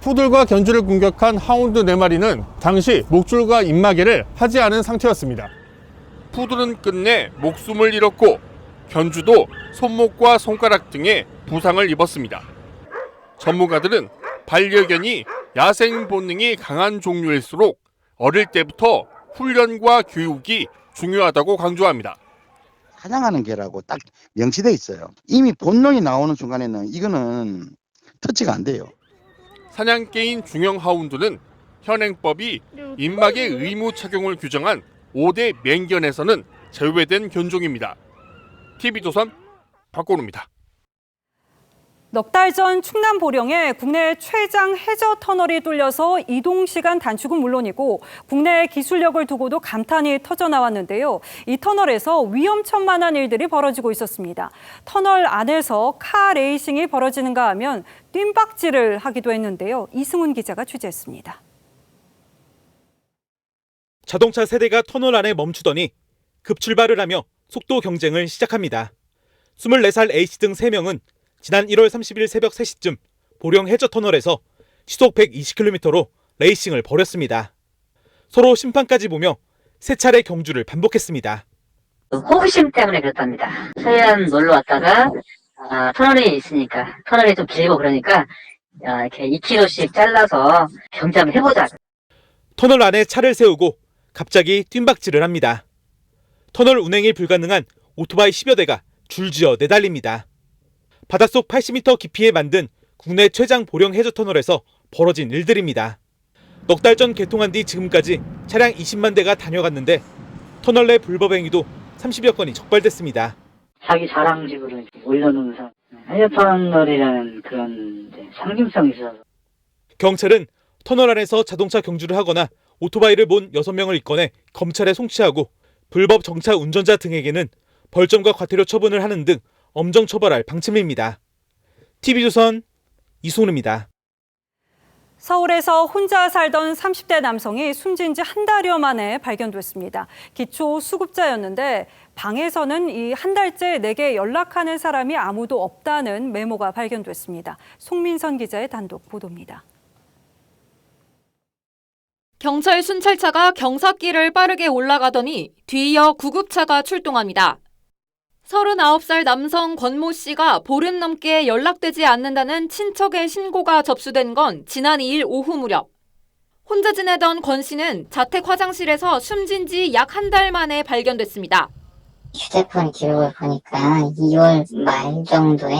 푸들과 견주를 공격한 하운드 4마리는 당시 목줄과 입마개를 하지 않은 상태였습니다. 푸들은 끝내 목숨을 잃었고 견주도 손목과 손가락 등에 부상을 입었습니다. 전문가들은 반려견이 야생 본능이 강한 종류일수록 어릴 때부터 훈련과 교육이 중요하다고 강조합니다. 사냥하는 개라고 딱 명시돼 있어요. 이미 본능이 나오는 순간에는 이거는 터치가 안 돼요. 사냥개인 중형 하운드는 현행법이 입마개 의무 착용을 규정한 5대 맹견에서는 제외된 견종입니다. TV조선 박건우입니다. 넉 달 전 충남 보령에 국내 최장 해저 터널이 뚫려서 이동 시간 단축은 물론이고 국내 기술력을 두고도 감탄이 터져 나왔는데요. 이 터널에서 위험천만한 일들이 벌어지고 있었습니다. 터널 안에서 카 레이싱이 벌어지는가 하면 뜀박질을 하기도 했는데요. 이승훈 기자가 취재했습니다. 자동차 세대가 터널 안에 멈추더니 급출발을 하며 속도 경쟁을 시작합니다. 24살 A씨 등 3명은 지난 1월 30일 새벽 3시쯤 보령 해저터널에서 시속 120km로 레이싱을 벌였습니다. 서로 심판까지 보며 3차례 경주를 반복했습니다. 호기심 때문에 그렇답니다. 서해안 놀러 왔다가 터널이 있으니까 터널이 좀 길고 그러니까 이렇게 2km씩 잘라서 경주 한번 해보자. 터널 안에 차를 세우고 갑자기 뜀박질을 합니다. 터널 운행이 불가능한 오토바이 10여 대가 줄지어 내달립니다. 바닷속 80m 깊이에 만든 국내 최장 보령 해저터널에서 벌어진 일들입니다. 넉 달 전 개통한 뒤 지금까지 차량 20만 대가 다녀갔는데 터널 내 불법 행위도 30여 건이 적발됐습니다. 자기 자랑식으로 올려놓으면서 해저터널이라는 그런 상징성이 있어서 경찰은 터널 안에서 자동차 경주를 하거나 오토바이를 몬 6명을 입건해 검찰에 송치하고 불법 정차 운전자 등에게는 벌점과 과태료 처분을 하는 등 엄정 처벌할 방침입니다. TV조선 이승훈입니다. 서울에서 혼자 살던 30대 남성이 숨진 지 한 달여 만에 발견됐습니다. 기초 수급자였는데 방에서는 이 한 달째 내게 연락하는 사람이 아무도 없다는 메모가 발견됐습니다. 송민선 기자의 단독 보도입니다. 경찰 순찰차가 경사길을 빠르게 올라가더니 뒤이어 구급차가 출동합니다. 39살 남성 권모 씨가 보름 넘게 연락되지 않는다는 친척의 신고가 접수된 건 지난 2일 오후 무렵. 혼자 지내던 권 씨는 자택 화장실에서 숨진 지 약 한 달 만에 발견됐습니다. 휴대폰 기록을 보니까 2월 말 정도에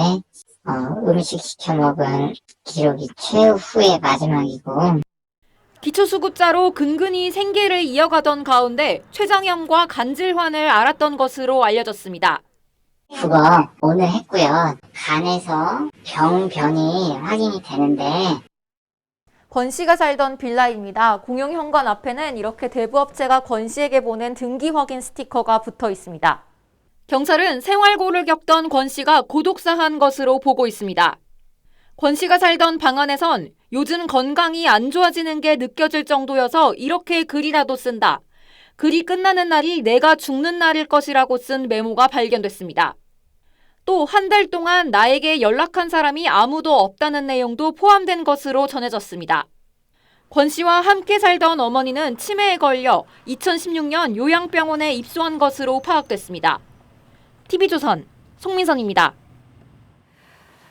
음식 시켜 먹은 기록이 최후의 마지막이고 기초수급자로 근근히 생계를 이어가던 가운데 췌장염과 간질환을 앓았던 것으로 알려졌습니다. 그거 오늘 했고요. 간에서 병변이 확인이 되는데 권 씨가 살던 빌라입니다. 공용 현관 앞에는 이렇게 대부업체가 권 씨에게 보낸 등기 확인 스티커가 붙어 있습니다. 경찰은 생활고를 겪던 권 씨가 고독사한 것으로 보고 있습니다. 권 씨가 살던 방 안에선 요즘 건강이 안 좋아지는 게 느껴질 정도여서 이렇게 글이라도 쓴다. 글이 끝나는 날이 내가 죽는 날일 것이라고 쓴 메모가 발견됐습니다. 또 한 달 동안 나에게 연락한 사람이 아무도 없다는 내용도 포함된 것으로 전해졌습니다. 권 씨와 함께 살던 어머니는 치매에 걸려 2016년 요양병원에 입소한 것으로 파악됐습니다. TV조선 송민선입니다.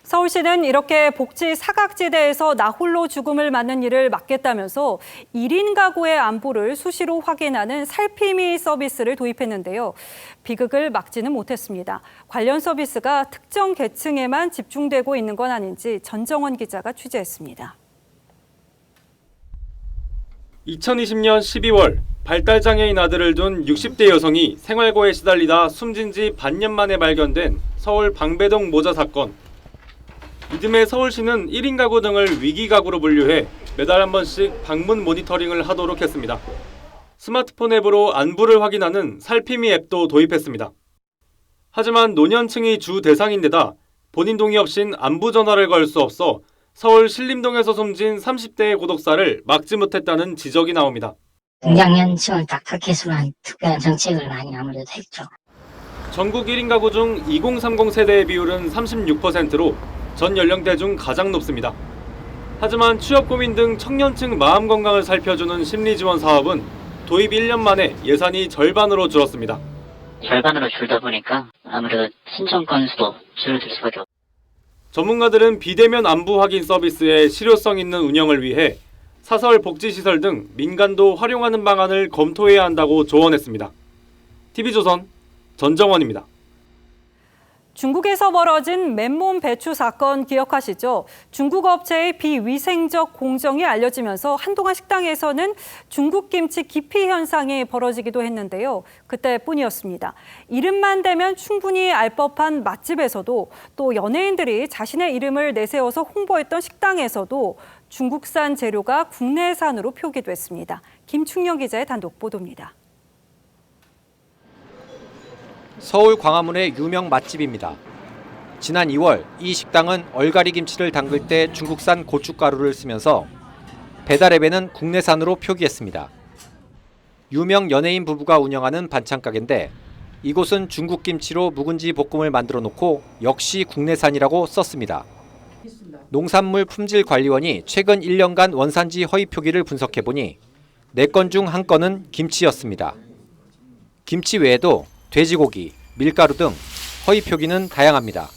서울시는 이렇게 복지 사각지대에서 나 홀로 죽음을 맞는 일을 막겠다면서 1인 가구의 안부를 수시로 확인하는 살피미 서비스를 도입했는데요. 비극을 막지는 못했습니다. 관련 서비스가 특정 계층에만 집중되고 있는 건 아닌지 전정원 기자가 취재했습니다. 2020년 12월 발달장애인 아들을 둔 60대 여성이 생활고에 시달리다 숨진 지 반년 만에 발견된 서울 방배동 모자 사건. 이듬해 서울시는 1인 가구 등을 위기 가구로 분류해 매달 한 번씩 방문 모니터링을 하도록 했습니다. 스마트폰 앱으로 안부를 확인하는 살피미 앱도 도입했습니다. 하지만 노년층이 주 대상인데다 본인 동의 없인 안부 전화를 걸 수 없어 서울 신림동에서 숨진 30대의 고독사를 막지 못했다는 지적이 나옵니다. 중장년층을 딱 타겟으로 한 특별한 정책을 많이 아무래도 했죠. 전국 1인 가구 중 2030 세대의 비율은 36%로 전 연령대 중 가장 높습니다. 하지만 취업 고민 등 청년층 마음 건강을 살펴주는 심리 지원 사업은 도입 1년 만에 예산이 절반으로 줄었습니다. 절반으로 줄다 보니까 아무래도 신청 건수도 줄어들 수밖에 없고. 전문가들은 비대면 안부 확인 서비스의 실효성 있는 운영을 위해 사설 복지시설 등 민간도 활용하는 방안을 검토해야 한다고 조언했습니다. TV조선 전정원입니다. 중국에서 벌어진 맨몸 배추 사건 기억하시죠? 중국 업체의 비위생적 공정이 알려지면서 한동안 식당에서는 중국 김치 기피 현상이 벌어지기도 했는데요. 그때뿐이었습니다. 이름만 대면 충분히 알 법한 맛집에서도 또 연예인들이 자신의 이름을 내세워서 홍보했던 식당에서도 중국산 재료가 국내산으로 표기됐습니다. 김충영 기자의 단독 보도입니다. 서울 광화문의 유명 맛집입니다. 지난 2월 이 식당은 얼갈이 김치를 담글 때 중국산 고춧가루를 쓰면서 배달앱에는 국내산으로 표기했습니다. 유명 연예인 부부가 운영하는 반찬 가게인데 이곳은 중국 김치로 묵은지 볶음을 만들어 놓고 역시 국내산이라고 썼습니다. 농산물 품질관리원이 최근 1년간 원산지 허위 표기를 분석해보니 4건 중 1건은 김치였습니다. 김치 외에도 돼지고기, 밀가루 등 허위 표기는 다양합니다.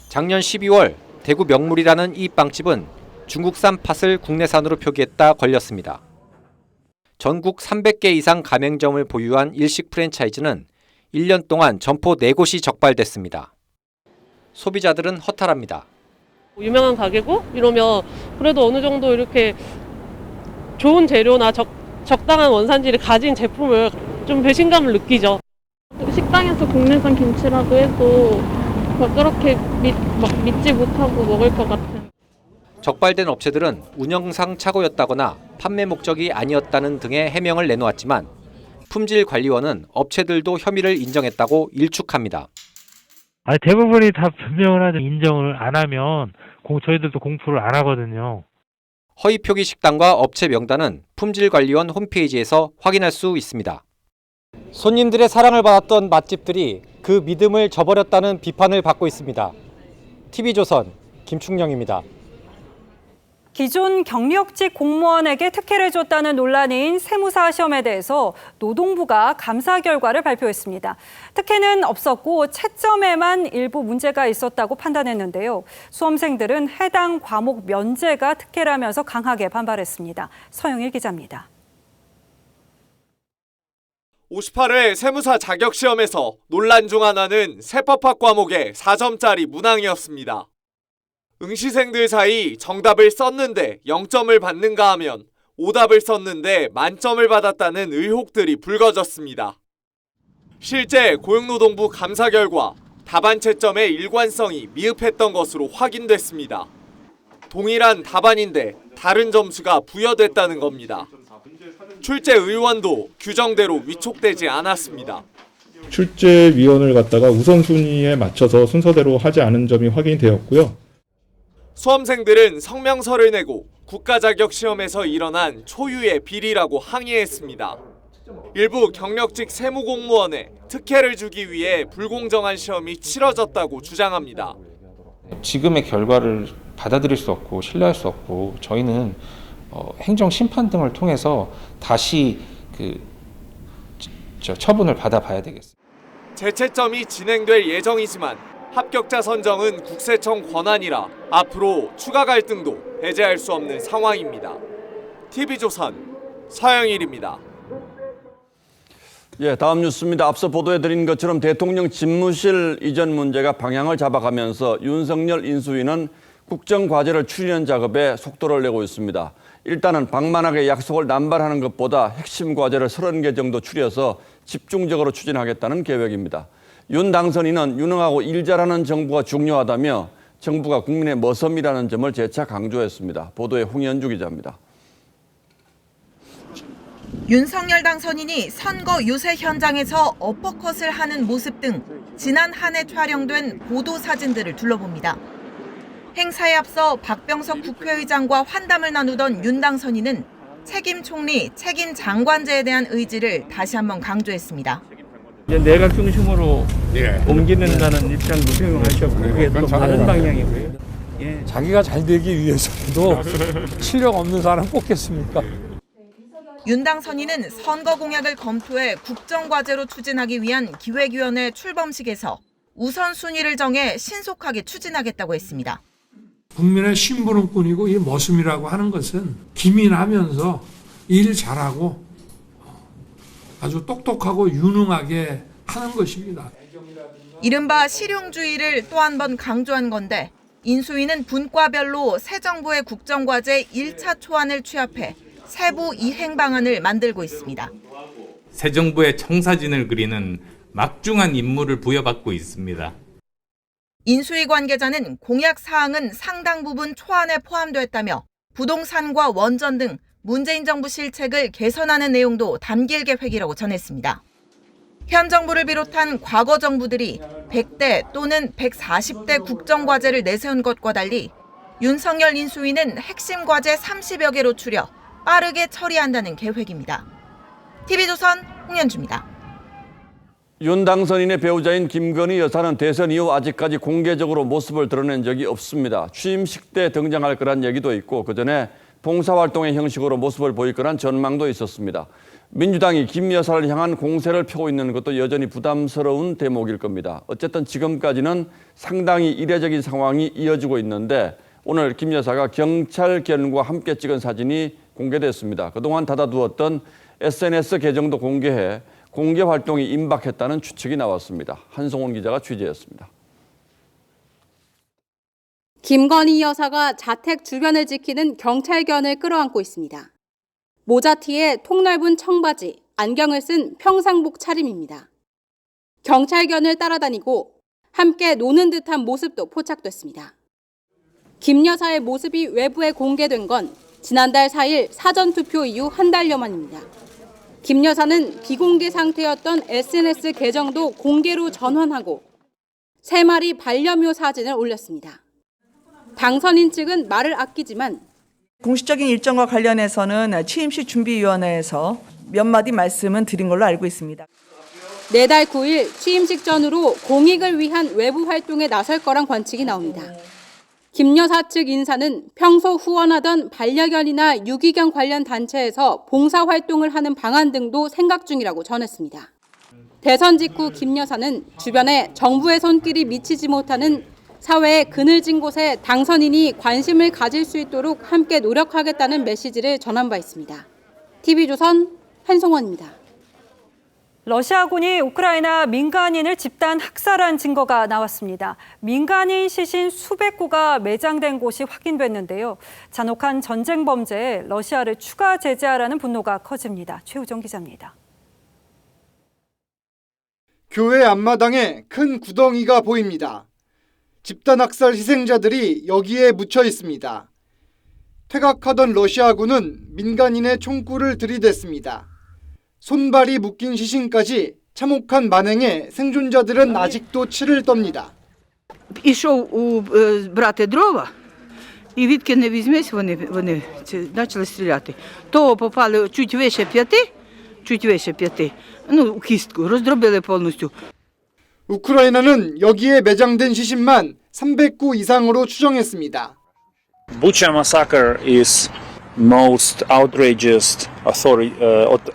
작년 12월 대구 명물이라는 이 빵집은 중국산 팥을 국내산으로 표기했다 걸렸습니다. 전국 300개 이상 가맹점을 보유한 일식 프랜차이즈는 1년 동안 점포 4곳이 적발됐습니다. 소비자들은 허탈합니다. 유명한 가게고 이러면 그래도 어느 정도 이렇게 좋은 재료나 적당한 원산지를 가진 제품을 좀 배신감을 느끼죠. 식당에서 국내산 김치라고 해도 그렇게 믿지 못하고 먹을 것 같아요. 적발된 업체들은 운영상 착오였다거나 판매 목적이 아니었다는 등의 해명을 내놓았지만 품질관리원은 업체들도 혐의를 인정했다고 일축합니다. 대부분이 다 변명을 하죠. 인정을 안 하면 저희들도 공표를 안 하거든요. 허위 표기 식당과 업체 명단은 품질관리원 홈페이지에서 확인할 수 있습니다. 손님들의 사랑을 받았던 맛집들이 그 믿음을 저버렸다는 비판을 받고 있습니다. TV조선 김충영입니다. 기존 경력직 공무원에게 특혜를 줬다는 논란인 세무사 시험에 대해서 노동부가 감사 결과를 발표했습니다. 특혜는 없었고 채점에만 일부 문제가 있었다고 판단했는데요. 수험생들은 해당 과목 면제가 특혜라면서 강하게 반발했습니다. 서영일 기자입니다. 58회 세무사 자격시험에서 논란 중 하나는 세법학 과목의 4점짜리 문항이었습니다. 응시생들 사이 정답을 썼는데 0점을 받는가 하면 오답을 썼는데 만점을 받았다는 의혹들이 불거졌습니다. 실제 고용노동부 감사 결과 답안 채점의 일관성이 미흡했던 것으로 확인됐습니다. 동일한 답안인데 다른 점수가 부여됐다는 겁니다. 출제 의원도 규정대로 위촉되지 않았습니다. 출제위원을 갖다가 우선순위에 맞춰서 순서대로 하지 않은 점이 확인되었고요. 수험생들은 성명서를 내고 국가자격시험에서 일어난 초유의 비리라고 항의했습니다. 일부 경력직 세무공무원에 특혜를 주기 위해 불공정한 시험이 치러졌다고 주장합니다. 지금의 결과를 받아들일 수 없고 신뢰할 수 없고 저희는 행정 심판 등을 통해서 다시 처분을 받아봐야 되겠습니다. 재채점이 진행될 예정이지만 합격자 선정은 국세청 권한이라 앞으로 추가 갈등도 배제할 수 없는 상황입니다. TV조선 서영일입니다. 예, 다음 뉴스입니다. 앞서 보도해드린 것처럼 대통령 집무실 이전 문제가 방향을 잡아가면서 윤석열 인수위는 국정과제를 추리는 작업에 속도를 내고 있습니다. 일단은 방만하게 약속을 남발하는 것보다 핵심 과제를 30개 정도 추려서 집중적으로 추진하겠다는 계획입니다. 윤 당선인은 유능하고 일 잘하는 정부가 중요하다며 정부가 국민의 머섬이라는 점을 재차 강조했습니다. 보도에 홍현주 기자입니다. 윤석열 당선인이 선거 유세 현장에서 어퍼컷을 하는 모습 등 지난 한 해 촬영된 보도 사진들을 둘러봅니다. 행사에 앞서 박병석 국회의장과 환담을 나누던 윤 당선인은 책임 총리, 책임 장관제에 대한 의지를 다시 한번 강조했습니다. 이제 내각 중심으로 옮기는다는 입장도 표명하셨고 그게 또 다른 방향이고요. 자기가 잘 되기 위해서도 실력 없는 사람 뽑겠습니까? 윤 당선인은 선거 공약을 검토해 국정과제로 추진하기 위한 기획위원회 출범식에서 우선순위를 정해 신속하게 추진하겠다고 했습니다. 국민의 심부름꾼이고 이 머슴이라고 하는 것은 기민하면서 일 잘하고 아주 똑똑하고 유능하게 하는 것입니다. 이른바 실용주의를 또 한 번 강조한 건데 인수위는 분과별로 새 정부의 국정과제 1차 초안을 취합해 세부 이행 방안을 만들고 있습니다. 새 정부의 청사진을 그리는 막중한 임무를 부여받고 있습니다. 인수위 관계자는 공약 사항은 상당 부분 초안에 포함됐다며 부동산과 원전 등 문재인 정부 실책을 개선하는 내용도 담길 계획이라고 전했습니다. 현 정부를 비롯한 과거 정부들이 100대 또는 140대 국정과제를 내세운 것과 달리 윤석열 인수위는 핵심 과제 30여 개로 추려 빠르게 처리한다는 계획입니다. TV조선 홍현주입니다. 윤 당선인의 배우자인 김건희 여사는 대선 이후 아직까지 공개적으로 모습을 드러낸 적이 없습니다. 취임식 때 등장할 거란 얘기도 있고 그전에 봉사활동의 형식으로 모습을 보일 거란 전망도 있었습니다. 민주당이 김 여사를 향한 공세를 펴고 있는 것도 여전히 부담스러운 대목일 겁니다. 어쨌든 지금까지는 상당히 이례적인 상황이 이어지고 있는데 오늘 김 여사가 경찰견과 함께 찍은 사진이 공개됐습니다. 그동안 닫아두었던 SNS 계정도 공개해 공개 활동이 임박했다는 추측이 나왔습니다. 한송원 기자가 취재했습니다. 김건희 여사가 자택 주변을 지키는 경찰견을 끌어안고 있습니다. 모자티에 통넓은 청바지, 안경을 쓴 평상복 차림입니다. 경찰견을 따라다니고 함께 노는 듯한 모습도 포착됐습니다. 김 여사의 모습이 외부에 공개된 건 지난달 4일 사전투표 이후 한 달여 만입니다. 김 여사는 비공개 상태였던 SNS 계정도 공개로 전환하고 3마리 반려묘 사진을 올렸습니다. 당선인 측은 말을 아끼지만 공식적인 일정과 관련해서는 취임식 준비위원회에서 몇 마디 말씀은 드린 걸로 알고 있습니다. 내달 9일 취임식 전후로 공익을 위한 외부 활동에 나설 거란 관측이 나옵니다. 김 여사 측 인사는 평소 후원하던 반려견이나 유기견 관련 단체에서 봉사활동을 하는 방안 등도 생각 중이라고 전했습니다. 대선 직후 김 여사는 주변에 정부의 손길이 미치지 못하는 사회의 그늘진 곳에 당선인이 관심을 가질 수 있도록 함께 노력하겠다는 메시지를 전한 바 있습니다. TV조선 한송원입니다. 러시아군이 우크라이나 민간인을 집단 학살한 증거가 나왔습니다. 민간인 시신 수백 구가 매장된 곳이 확인됐는데요. 잔혹한 전쟁 범죄에 러시아를 추가 제재하라는 분노가 커집니다. 최우정 기자입니다. 교회 앞마당에 큰 구덩이가 보입니다. 집단 학살 희생자들이 여기에 묻혀 있습니다. 퇴각하던 러시아군은 민간인의 총구를 들이댔습니다. 손발이 묶인 시신까지 참혹한 만행에 생존자들은 아직도 치를 떱니다. Ішов брати дрова, і відки не візьмись, вони почали стріляти. То попали чуть вище п'яти, ну, кістку, роздробили повністю. 우크라이나는 여기에 매장된 시신만 300구 이상으로 추정했습니다. Bucha massacre is most outrageous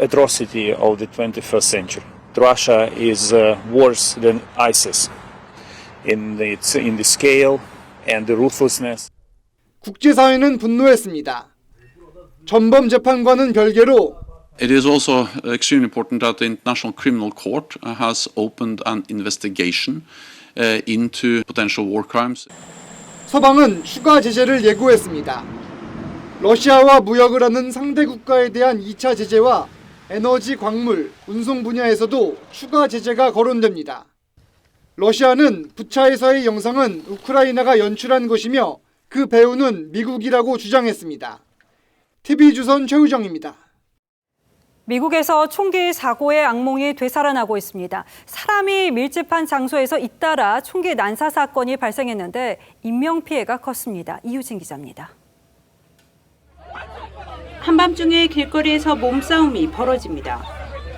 atrocity of the 21st century. Russia is worse than ISIS in the scale and the ruthlessness. 국제사회는 분노했습니다. 전범 재판과는 별개로 It is also extremely important that the International Criminal Court has opened an investigation into potential war crimes. 서방은 추가 제재를 예고했습니다. 러시아와 무역을 하는 상대 국가에 대한 2차 제재와 에너지, 광물, 운송 분야에서도 추가 제재가 거론됩니다. 러시아는 부차에서의 영상은 우크라이나가 연출한 것이며 그 배우는 미국이라고 주장했습니다. TV조선 최우정입니다. 미국에서 총기 사고의 악몽이 되살아나고 있습니다. 사람이 밀집한 장소에서 잇따라 총기 난사 사건이 발생했는데 인명피해가 컸습니다. 이유진 기자입니다. 한밤중에 길거리에서 몸싸움이 벌어집니다.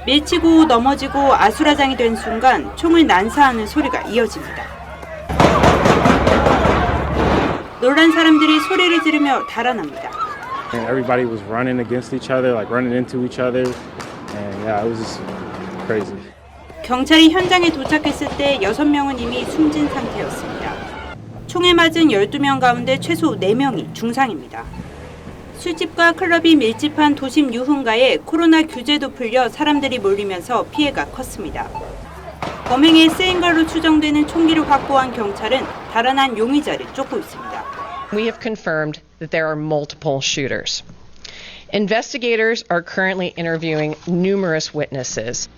밀치고 넘어지고 아수라장이 된 순간 총을 난사하는 소리가 이어집니다. 놀란 사람들이 소리를 지르며 달아납니다. And everybody was running against each other, like running into each other, and yeah, it was just crazy. 경찰이 현장에 도착했을 때 6명은 이미 숨진 상태였습니다. 총에 맞은 12명 가운데 최소 4명이 중상입니다. 술집과 클럽이 밀집한 도심 유흥가에 코로나 규제도 풀려 사람들이 몰리면서 피해가 컸습니다. 범행에 쓰인 걸로 추정되는 총기를 확보한 경찰은 달아난 용의자를 쫓고 있습니다. We have confirmed that there are multiple shooters. Investigators are currently interviewing numerous witnesses.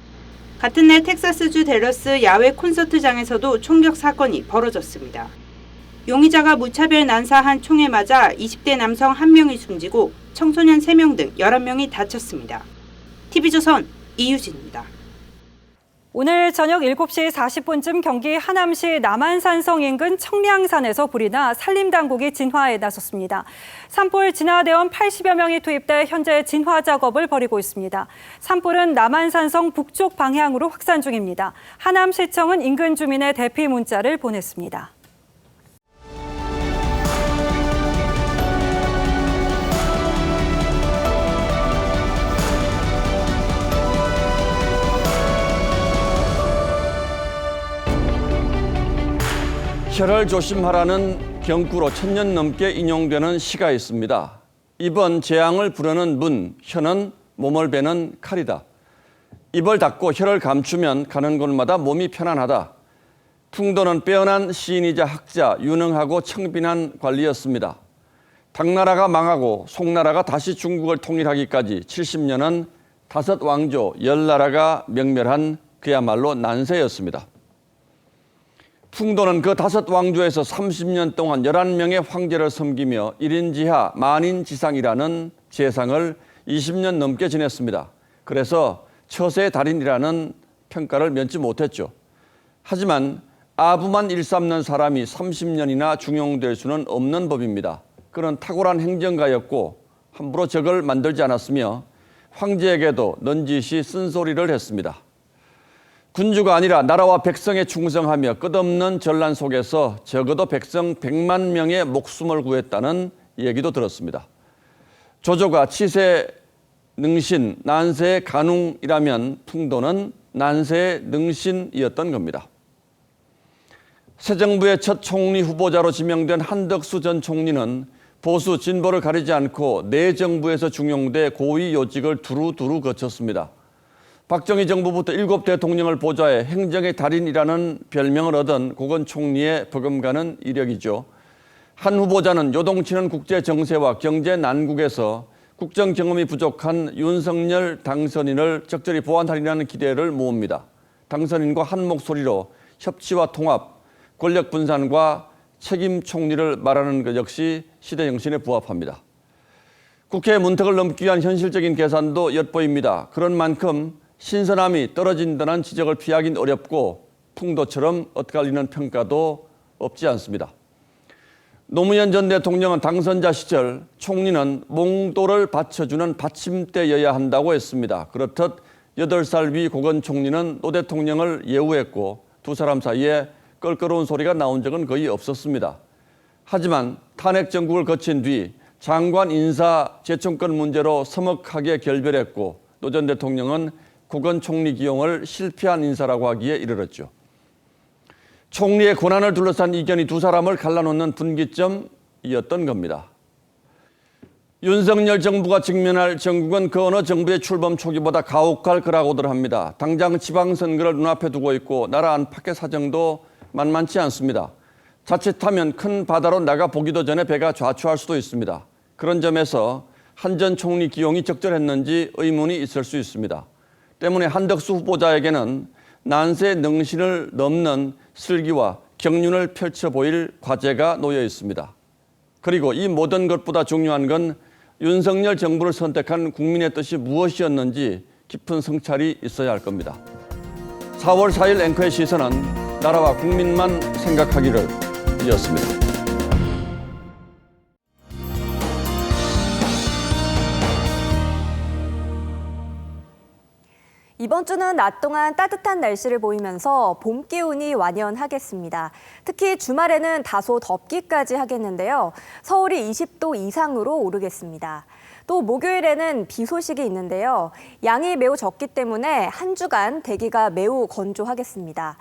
같은 날 텍사스주 댈러스 야외 콘서트장에서도 총격 사건이 벌어졌습니다. 용의자가 무차별 난사한 총에 맞아 20대 남성 1명이 숨지고 청소년 3명 등 11명이 다쳤습니다. TV조선 이유진입니다. 오늘 저녁 7시 40분쯤 경기 하남시 남한산성 인근 청량산에서 불이 나 산림당국이 진화에 나섰습니다. 산불 진화대원 80여 명이 투입돼 현재 진화 작업을 벌이고 있습니다. 산불은 남한산성 북쪽 방향으로 확산 중입니다. 하남시청은 인근 주민의 대피 문자를 보냈습니다. 혀를 조심하라는 경구로 1000년 넘게 인용되는 시가 있습니다. 이번 재앙을 부르는 문, 혀는 몸을 베는 칼이다. 입을 닫고 혀를 감추면 가는 곳마다 몸이 편안하다. 풍도는 빼어난 시인이자 학자, 유능하고 청빈한 관리였습니다. 당나라가 망하고 송나라가 다시 중국을 통일하기까지 70년은 5 왕조 10나라가 명멸한 그야말로 난세였습니다. 풍도는 그 5 왕조에서 30년 동안 11명의 황제를 섬기며 1인 지하 만인 지상이라는 재상을 20년 넘게 지냈습니다. 그래서 처세의 달인이라는 평가를 면치 못했죠. 하지만 아부만 일삼는 사람이 30년이나 중용될 수는 없는 법입니다. 그는 탁월한 행정가였고 함부로 적을 만들지 않았으며 황제에게도 넌지시 쓴소리를 했습니다. 군주가 아니라 나라와 백성에 충성하며 끝없는 전란 속에서 적어도 백성 100만 명의 목숨을 구했다는 얘기도 들었습니다. 조조가 치세 능신, 난세의 간웅이라면 풍도는 난세의 능신이었던 겁니다. 새 정부의 첫 총리 후보자로 지명된 한덕수 전 총리는 보수, 진보를 가리지 않고 내 정부에서 중용돼 고위 요직을 두루두루 거쳤습니다. 박정희 정부부터 7 대통령을 보좌해 행정의 달인이라는 별명을 얻은 고건 총리의 버금가는 이력이죠. 한 후보자는 요동치는 국제 정세와 경제 난국에서 국정 경험이 부족한 윤석열 당선인을 적절히 보완하리라는 기대를 모읍니다. 당선인과 한 목소리로 협치와 통합, 권력 분산과 책임 총리를 말하는 것 역시 시대 정신에 부합합니다. 국회 문턱을 넘기 위한 현실적인 계산도 엿보입니다. 그런 만큼 신선함이 떨어진다는 지적을 피하긴 어렵고 풍도처럼 엇갈리는 평가도 없지 않습니다. 노무현 전 대통령은 당선자 시절 총리는 몽도를 받쳐주는 받침대여야 한다고 했습니다. 그렇듯 8살 위 고건 총리는 노 대통령을 예우했고 두 사람 사이에 껄끄러운 소리가 나온 적은 거의 없었습니다. 하지만 탄핵 정국을 거친 뒤 장관 인사 재청권 문제로 서먹하게 결별했고 노 전 대통령은 고건 총리 기용을 실패한 인사라고 하기에 이르렀죠. 총리의 권한을 둘러싼 이견이 두 사람을 갈라놓는 분기점이었던 겁니다. 윤석열 정부가 직면할 전국은 그 어느 정부의 출범 초기보다 가혹할 거라고들 합니다. 당장 지방선거를 눈앞에 두고 있고 나라 안팎의 사정도 만만치 않습니다. 자칫하면 큰 바다로 나가보기도 전에 배가 좌초할 수도 있습니다. 그런 점에서 한 전 총리 기용이 적절했는지 의문이 있을 수 있습니다. 때문에 한덕수 후보자에게는 난세 능신을 넘는 슬기와 경륜을 펼쳐 보일 과제가 놓여 있습니다. 그리고 이 모든 것보다 중요한 건 윤석열 정부를 선택한 국민의 뜻이 무엇이었는지 깊은 성찰이 있어야 할 겁니다. 4월 4일 앵커의 시선은 나라와 국민만 생각하기를 이었습니다. 이번 주는 낮 동안 따뜻한 날씨를 보이면서 봄 기운이 완연하겠습니다. 특히 주말에는 다소 덥기까지 하겠는데요. 서울이 20도 이상으로 오르겠습니다. 또 목요일에는 비 소식이 있는데요. 양이 매우 적기 때문에 한 주간 대기가 매우 건조하겠습니다.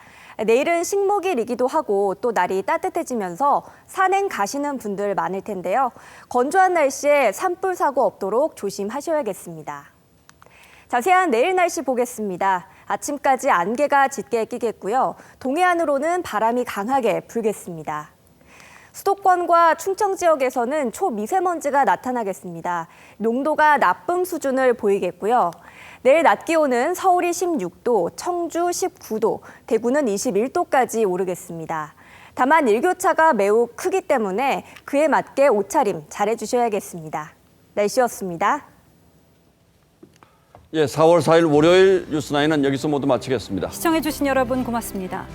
내일은 식목일이기도 하고 또 날이 따뜻해지면서 산행 가시는 분들 많을 텐데요. 건조한 날씨에 산불 사고 없도록 조심하셔야겠습니다. 자세한 내일 날씨 보겠습니다. 아침까지 안개가 짙게 끼겠고요. 동해안으로는 바람이 강하게 불겠습니다. 수도권과 충청 지역에서는 초미세먼지가 나타나겠습니다. 농도가 나쁨 수준을 보이겠고요. 내일 낮 기온은 서울이 16도, 청주 19도, 대구는 21도까지 오르겠습니다. 다만 일교차가 매우 크기 때문에 그에 맞게 옷차림 잘해주셔야겠습니다. 날씨였습니다. 4월 4일 월요일 뉴스9은 여기서 모두 마치겠습니다. 시청해주신 여러분 고맙습니다.